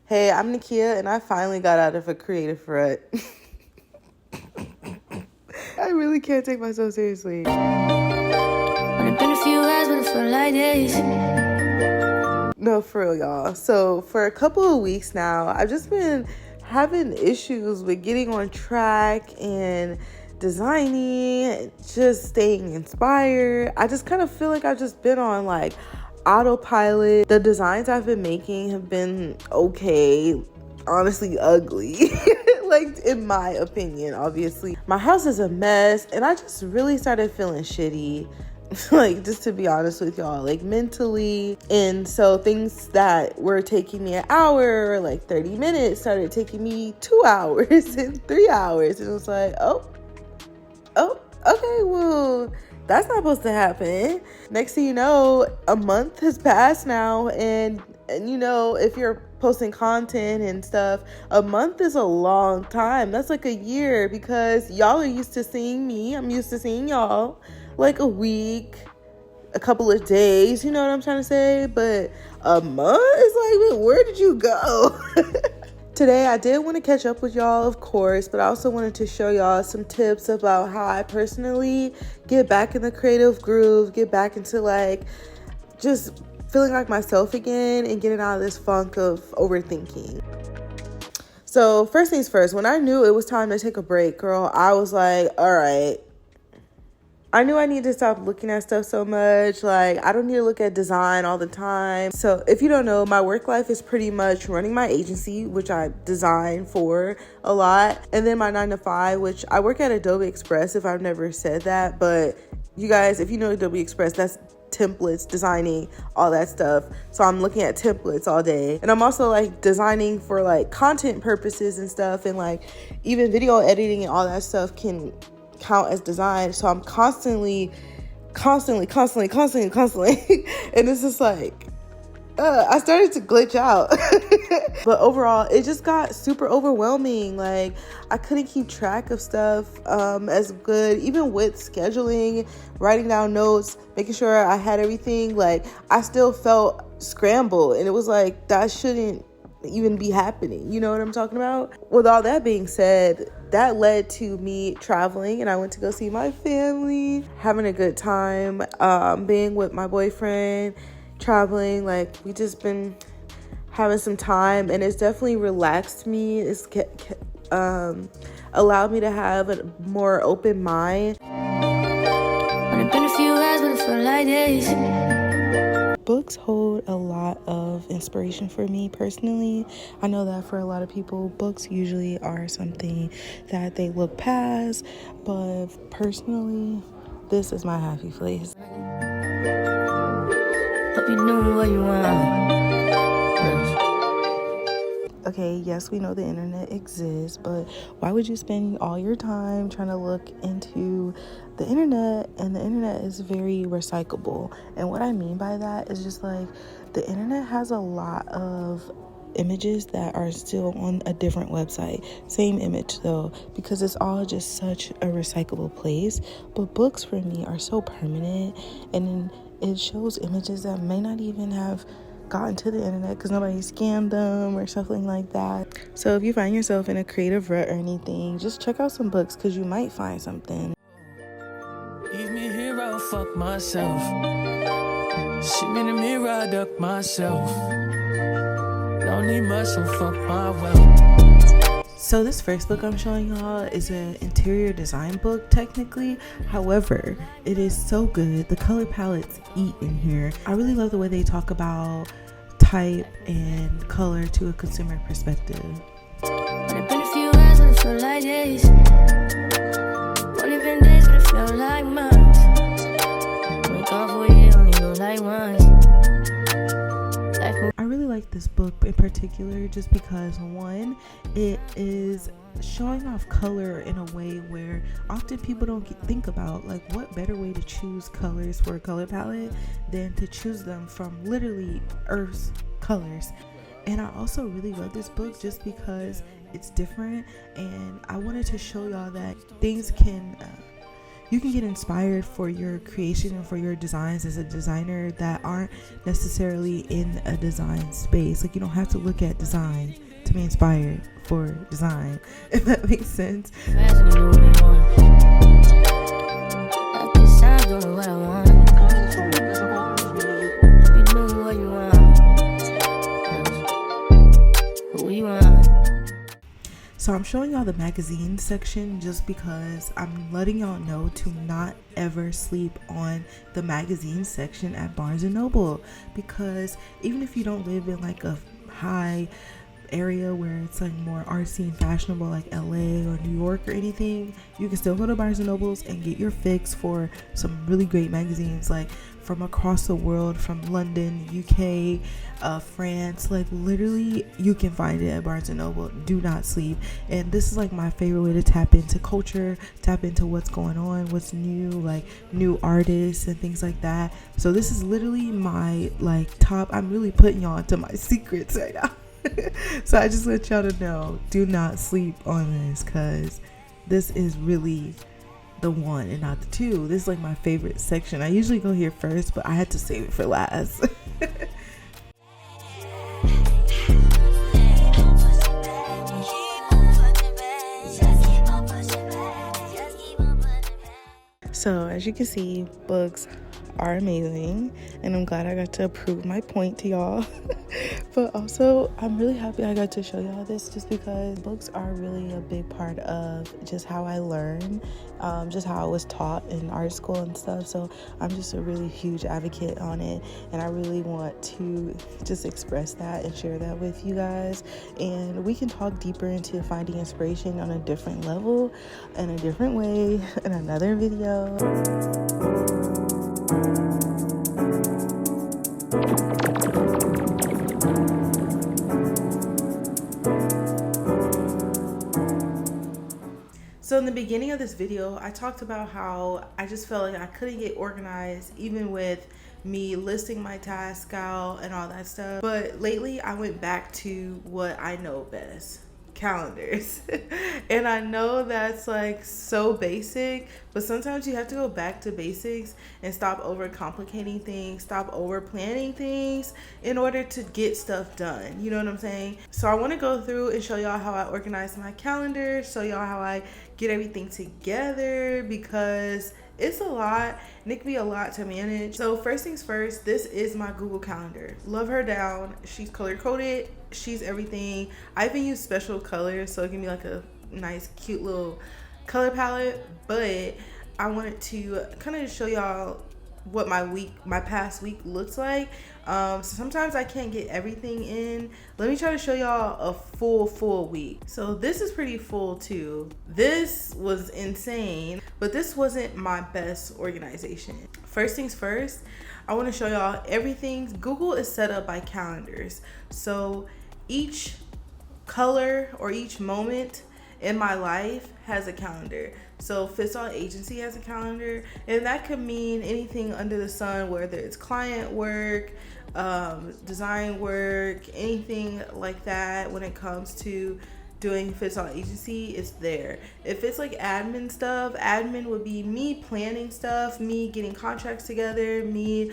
Hey, I'm Nakia, and I finally got out of a creative rut. I really can't take myself seriously. It's been a few hours, but it felt like days. No, for real, y'all. So for a couple of weeks now, I've just been having issues with getting on track and designing, just staying inspired. I just kind of feel like I've just been on like autopilot. The designs I've been making have been okay, honestly ugly. Like, in my opinion, obviously. My house is a mess, and I just really started feeling shitty. Like, just to be honest with y'all, like mentally. And so things that were taking me an hour or like 30 minutes started taking me 2 hours and 3 hours. And it was like, oh, okay, well, that's not supposed to happen. Next thing you know, a month has passed now, and you know, if you're posting content and stuff, a month is a long time. That's like a year, because y'all are used to seeing me. I'm used to seeing y'all like a week, a couple of days, you know what I'm trying to say? But a month is like, where did you go? Today, I did want to catch up with y'all, of course, but I also wanted to show y'all some tips about how I personally get back in the creative groove, get back into like just feeling like myself again and getting out of this funk of overthinking. So first things first, when I knew it was time to take a break, girl, I was like, all right. I knew I needed to stop looking at stuff so much. Like, I don't need to look at design all the time. So if you don't know, my work life is pretty much running my agency, which I design for a lot. And then my 9 to 5, which I work at Adobe Express, if I've never said that. But you guys, if you know Adobe Express, that's templates, designing, all that stuff. So I'm looking at templates all day. And I'm also like designing for like content purposes and stuff. And like even video editing and all that stuff can count as design. So I'm constantly and it's just like I started to glitch out. But overall, it just got super overwhelming. Like, I couldn't keep track of stuff as good, even with scheduling, writing down notes, making sure I had everything. Like, I still felt scrambled, and it was like, that shouldn't even be happening. You know what I'm talking about? With all that being said, that led to me traveling, and I went to go see my family, having a good time, being with my boyfriend, traveling. Like, we just been having some time, and it's definitely relaxed me. It's allowed me to have a more open mind. It's been a few hours, but it felt like days. Books hold a lot of inspiration for me personally. I know that for a lot of people, books usually are something that they look past, but personally, this is my happy place. Hope you're doing what you want. Okay, yes, we know the internet exists, but why would you spend all your time trying to look into the internet? And the internet is very recyclable. And what I mean by that is just like, the internet has a lot of images that are still on a different website. Same image though, because it's all just such a recyclable place. But books for me are so permanent, and it shows images that may not even have gotten to the internet because nobody scanned them or something like that. So if you find yourself in a creative rut or anything, just check out some books, because you might find something. Leave me here, I'll fuck myself. See me in the mirror, I duck myself. Don't need much, so fuck my wealth. So this first book I'm showing y'all is an interior design book technically. However, it is so good. The color palettes eat in here. I really love the way they talk about type and color to a consumer perspective. It's been a few hours, but it felt like days. Only been days, but it felt like months. Wake up for you, only go like once. I really like this book in particular just because, one, it is showing off color in a way where often people don't think about, like, what better way to choose colors for a color palette than to choose them from literally Earth's colors. And I also really love this book just because it's different, and I wanted to show y'all that things can you can get inspired for your creation and for your designs as a designer that aren't necessarily in a design space. Like, you don't have to look at design to be inspired for design, if that makes sense. So I'm showing y'all the magazine section just because I'm letting y'all know to not ever sleep on the magazine section at Barnes & Noble, because even if you don't live in like a high area where it's like more artsy and fashionable like LA or New York or anything, you can still go to Barnes & Nobles and get your fix for some really great magazines like from across the world, from London, UK, France. Like literally you can find it at Barnes & Noble. Do not sleep. And this is like my favorite way to tap into culture, tap into what's going on, what's new, like new artists and things like that. So this is literally my like top. I'm really putting y'all into my secrets right now. So I just let y'all to know, do not sleep on this, because this is really the one and not the two. This is like my favorite section. I usually go here first, but I had to save it for last. So as you can see, books are amazing, and I'm glad I got to prove my point to y'all. But also I'm really happy I got to show y'all this, just because books are really a big part of just how I learn, just how I was taught in art school and stuff. So I'm just a really huge advocate on it, and I really want to just express that and share that with you guys. And we can talk deeper into finding inspiration on a different level, in a different way, in another video. So in the beginning of this video, I talked about how I just felt like I couldn't get organized even with me listing my task out and all that stuff. But lately I went back to what I know best, calendars. And I know that's like so basic, but sometimes you have to go back to basics and stop over complicating things, stop over planning things in order to get stuff done. You know what I'm saying? So I want to go through and show y'all how I organize my calendar, show y'all how I get everything together, because it's a lot and it can be a lot to manage. So first things first, this is my Google Calendar. Love her down. She's color coded. She's everything. I even use special colors so it can be like a nice cute little color palette. But I wanted to kind of show y'all what my past week looks like. So sometimes I can't get everything in. Let me try to show y'all a full week. So this is pretty full too. This was insane, but this wasn't my best organization. First things first, I want to show y'all everything. Google is set up by calendars. So each color or each moment in my life has a calendar. So Fits All Agency has a calendar, and that could mean anything under the sun, whether it's client work, design work, anything like that. When it comes to doing Fits All Agency, it's there. If it's like admin stuff, admin would be me planning stuff, me getting contracts together, me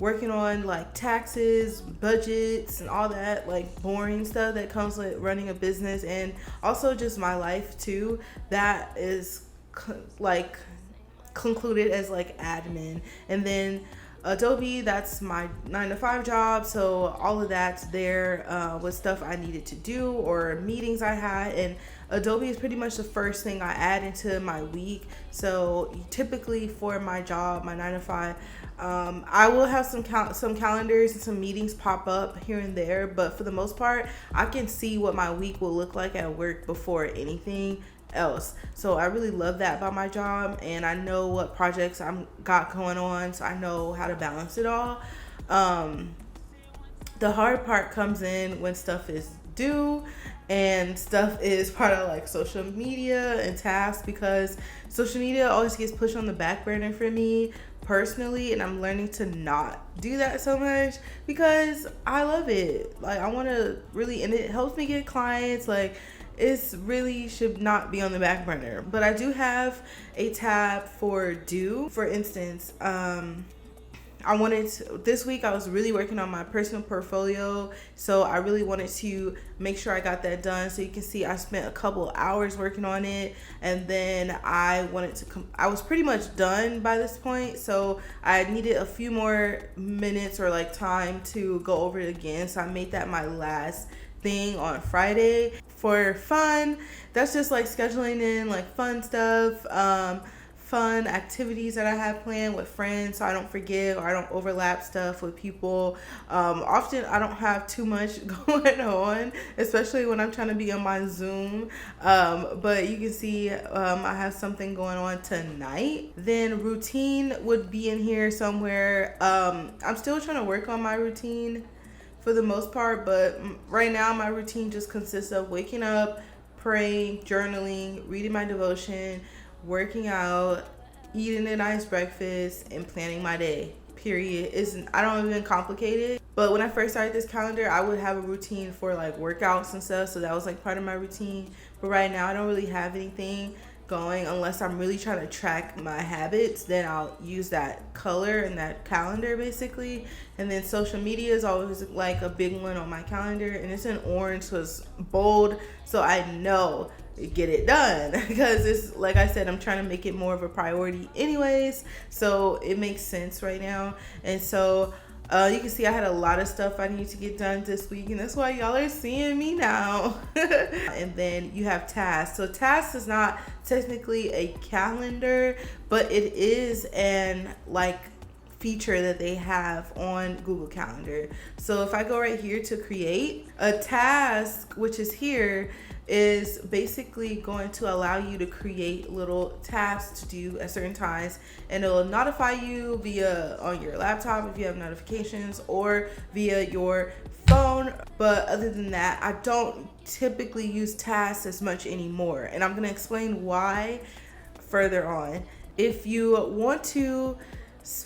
working on like taxes, budgets, and all that like boring stuff that comes with running a business, and also just my life too. That is like concluded as like admin. And then Adobe, that's my 9-to-5 job, so all of that's there with stuff I needed to do or meetings I had. And Adobe is pretty much the first thing I add into my week. So typically for my job, my 9-to-5, I will have some calendars and some meetings pop up here and there, but for the most part, I can see what my week will look like at work before anything else. So I really love that about my job, and I know what projects I'm got going on, so I know how to balance it all. The hard part comes in when stuff is due and stuff is part of like social media and tasks, because social media always gets pushed on the back burner for me personally, and I'm learning to not do that so much because I love it. Like I want to really, and it helps me get clients. Like it's really should not be on the back burner. But I do have a tab for do. For instance, this week I was really working on my personal portfolio, so I really wanted to make sure I got that done. So you can see I spent a couple hours working on it, and then I was pretty much done by this point, so I needed a few more minutes or like time to go over it again. So I made that my last thing on Friday. For fun, that's just like scheduling in like fun stuff, fun activities that I have planned with friends, so I don't forget or I don't overlap stuff with people. Often I don't have too much going on, especially when I'm trying to be on my Zoom. But you can see I have something going on tonight. Then routine would be in here somewhere. I'm still trying to work on my routine for the most part, but right now my routine just consists of waking up, praying, journaling, reading my devotion, working out, eating a nice breakfast, and planning my day. Period. I don't even complicate it. But when I first started this calendar, I would have a routine for like workouts and stuff, so that was like part of my routine. But right now I don't really have anything going unless I'm really trying to track my habits. Then I'll use that color and that calendar basically. And then social media is always like a big one on my calendar, and it's in orange, so it's bold, so I know get it done because it's like I said, I'm trying to make it more of a priority anyways, so it makes sense right now. And so you can see I had a lot of stuff I need to get done this week, and that's why y'all are seeing me now. And then you have tasks. So tasks is not technically a calendar, but it is an like feature that they have on Google Calendar. So if I go right here to create a task, which is here, is basically going to allow you to create little tasks to do at certain times, and it'll notify you via on your laptop if you have notifications, or via your phone. But other than that, I don't typically use tasks as much anymore, and I'm going to explain why further on. If you want to,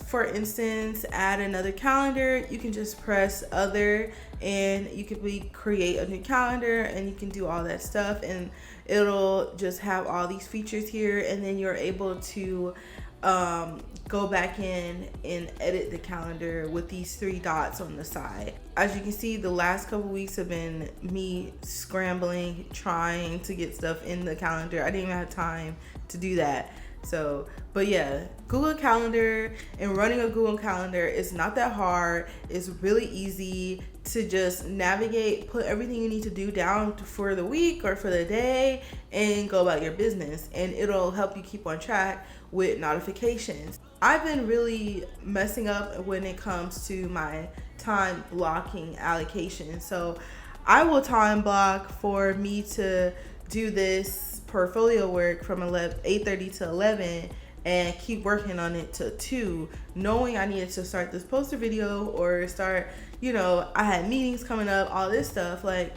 for instance, add another calendar, you can just press other, and you can create a new calendar, and you can do all that stuff, and it'll just have all these features here. And then you're able to go back in and edit the calendar with these 3 dots on the side. As you can see, the last couple weeks have been me scrambling, trying to get stuff in the calendar. I didn't even have time to do that. So, but yeah, Google Calendar and running a Google Calendar is not that hard. It's really easy to just navigate, put everything you need to do down for the week or for the day, and go about your business. And it'll help you keep on track with notifications. I've been really messing up when it comes to my time blocking allocation. So I will time block for me to do this portfolio work from 8:30 to 11 and keep working on it till 2, knowing I needed to start this poster video or start, I had meetings coming up, all this stuff. Like,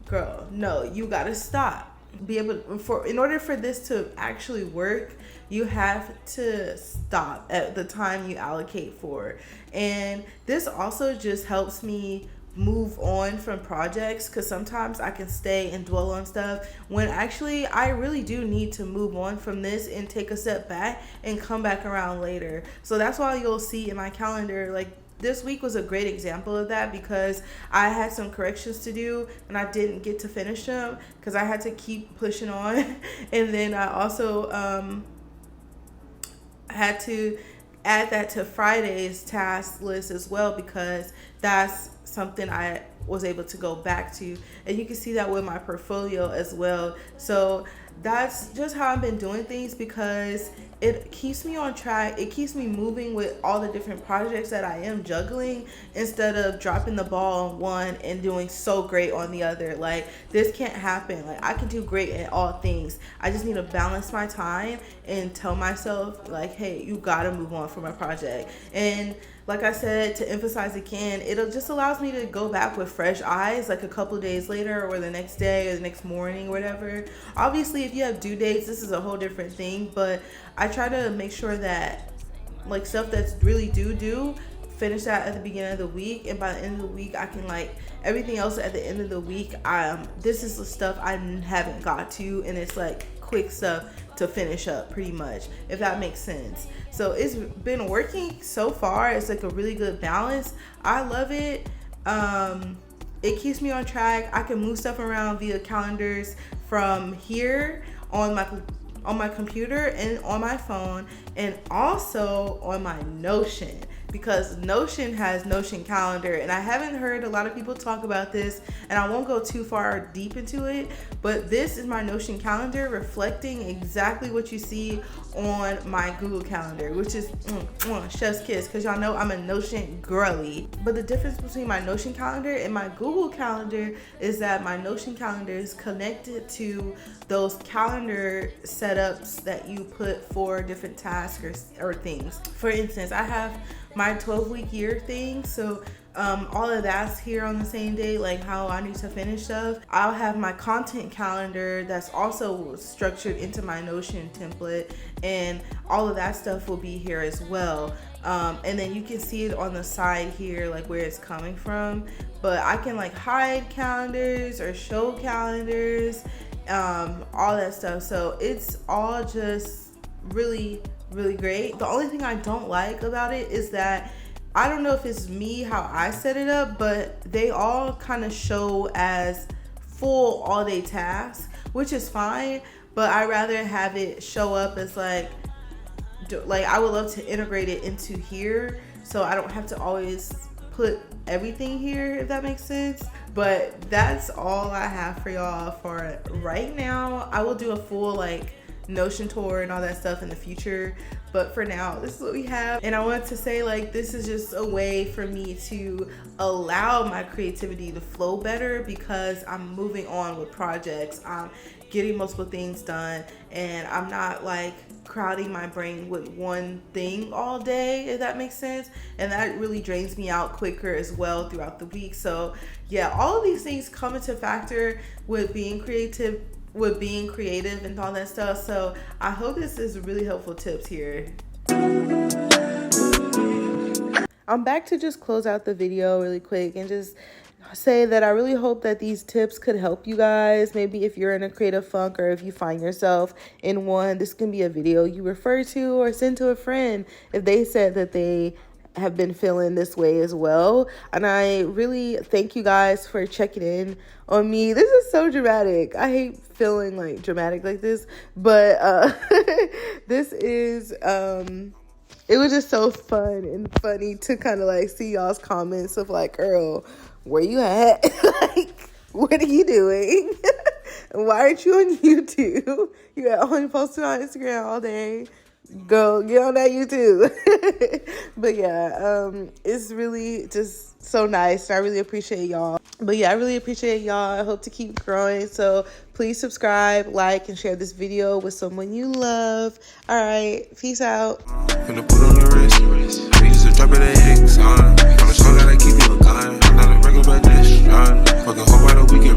girl, no, you gotta stop. In order for this to actually work, you have to stop at the time you allocate for. And this also just helps me move on from projects, because sometimes I can stay and dwell on stuff when actually I really do need to move on from this and take a step back and come back around later. So that's why you'll see in my calendar, like this week was a great example of that, because I had some corrections to do and I didn't get to finish them because I had to keep pushing on. And then I also had to add that to Friday's task list as well, because that's something I was able to go back to. And you can see that with my portfolio as well. So that's just how I've been doing things, because it keeps me on track. It keeps me moving with all the different projects that I am juggling, instead of dropping the ball on one and doing so great on the other. Like, this can't happen. Like, I can do great at all things. I just need to balance my time and tell myself, like, hey, you gotta move on from a project. And like I said, to emphasize again, it just allows me to go back with fresh eyes, like a couple days later or the next day or the next morning or whatever. Obviously, if you have due dates, this is a whole different thing, but I try to make sure that stuff that's really due, finish that at the beginning of the week, and by the end of the week I can everything else at the end of the week, this is the stuff I haven't got to, and it's like quick stuff to finish up pretty much, if that makes sense. So it's been working so far. It's like a really good balance. I love it. It keeps me on track. I can move stuff around via calendars from here on my computer and on my phone, and also on my Notion, because Notion has Notion calendar, and I haven't heard a lot of people talk about this, and I won't go too far deep into it, but this is my Notion calendar reflecting exactly what you see on my Google Calendar, which is chef's kiss, because y'all know I'm a Notion girly. But the difference between my Notion calendar and my Google Calendar is that my Notion calendar is connected to those calendar setups that you put for different tasks or things. For instance, I have my 12-week year thing, so all of that's here on the same day, like how I need to finish stuff. I'll have my content calendar that's also structured into my Notion template, and all of that stuff will be here as well. And then you can see it on the side here, like where it's coming from, but I can like hide calendars or show calendars, all that stuff. So it's all just really great. The only thing I don't like about it is that I don't know if it's me how I set it up, but they all kind of show as full all-day tasks, which is fine, but I rather have it show up as like I would love to integrate it into here, so I don't have to always put everything here, if that makes sense. But that's all I have for y'all for right now. I will do a full like Notion tour and all that stuff in the future, but for now this is what we have. And I wanted to say, like, this is just a way for me to allow my creativity to flow better, because I'm moving on with projects, I'm getting multiple things done, and I'm not like crowding my brain with one thing all day, if that makes sense. And that really drains me out quicker as well throughout the week. So yeah, all of these things come into factor with being creative and all that stuff. So I hope this is really helpful tips here. I'm back to just close out the video really quick and just say that I really hope that these tips could help you guys. Maybe if you're in a creative funk, or if you find yourself in one, this can be a video you refer to or send to a friend if they said that they have been feeling this way as well. And I really thank you guys for checking in on me. This is so dramatic. I hate feeling like dramatic like this, but this is it was just so fun and funny to kind of like see y'all's comments of like, girl, where you at? Like, what are you doing? Why aren't you on YouTube? You only posting on Instagram all day. Go get on that YouTube. But yeah, it's really just so nice. I really appreciate y'all. But yeah, I really appreciate y'all. I hope to keep growing. So please subscribe, like, and share this video with someone you love. All right, peace out. Finna put on the wrist. I need just a drop of that X on. On the song, gotta keep you a gun. I'm not a regular, but this. Fucking hope I know we can